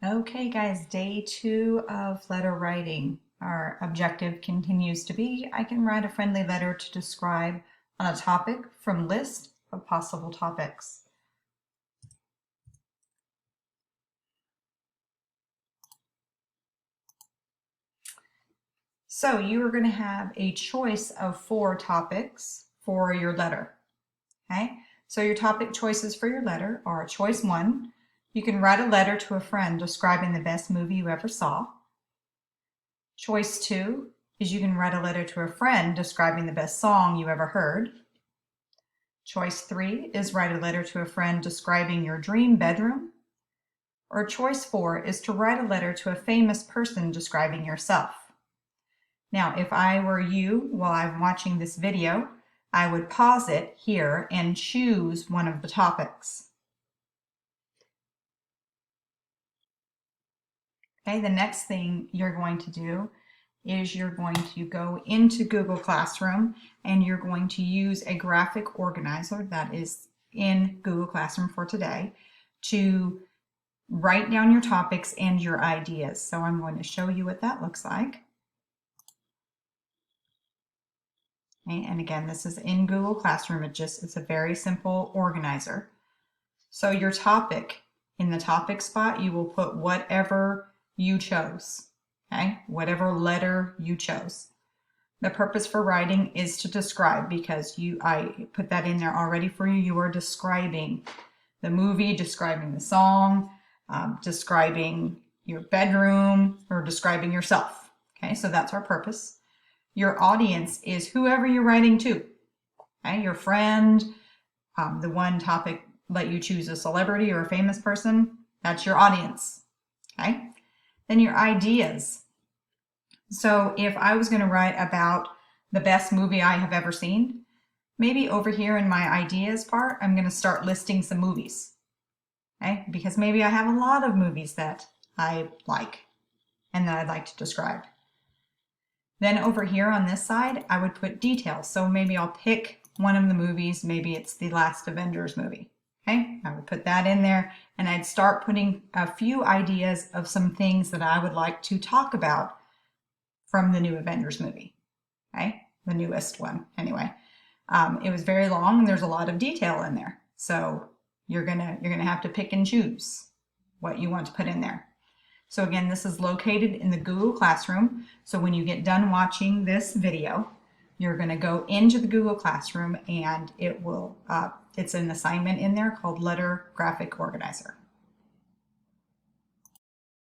Okay, guys, day 2 of letter writing. Our objective continues to be I can write a friendly letter to describe on a topic from list of possible topics. So you are going to have a choice of 4 topics for your letter. Okay, so your topic choices for your letter are choice 1. You can write a letter to a friend describing the best movie you ever saw. Choice 2 is you can write a letter to a friend describing the best song you ever heard. Choice 3 is write a letter to a friend describing your dream bedroom. Or choice 4 is to write a letter to a famous person describing yourself. Now, if I were you while I'm watching this video, I would pause it here and choose one of the topics. Okay, the next thing you're going to do is you're going to go into Google Classroom and you're going to use a graphic organizer that is in Google Classroom for today to write down your topics and your ideas. So I'm going to show you what that looks like. Okay, and again, this is in Google Classroom. It's a very simple organizer. So your topic, in the topic spot, you will put whatever you chose. Okay, whatever letter you chose. The purpose for writing is to describe, because I put that in there already for you. You are describing the movie, describing the song, describing your bedroom, or describing yourself. Okay, so that's our purpose. Your audience is whoever you're writing to. Okay, your friend, the one topic let you choose a celebrity or a famous person. That's your audience. Okay, then your ideas. So if I was going to write about the best movie I have ever seen, maybe over here in my ideas part, I'm going to start listing some movies. Okay? Because maybe I have a lot of movies that I like and that I'd like to describe. Then over here on this side, I would put details. So maybe I'll pick one of the movies. Maybe it's the last Avengers movie. Okay, I would put that in there and I'd start putting a few ideas of some things that I would like to talk about from the new Avengers movie. Okay, the newest one anyway. It was very long and there's a lot of detail in there. So you're gonna have to pick and choose what you want to put in there. So again, this is located in the Google Classroom. So when you get done watching this video, you're going to go into the Google Classroom and it's an assignment in there called Letter Graphic Organizer.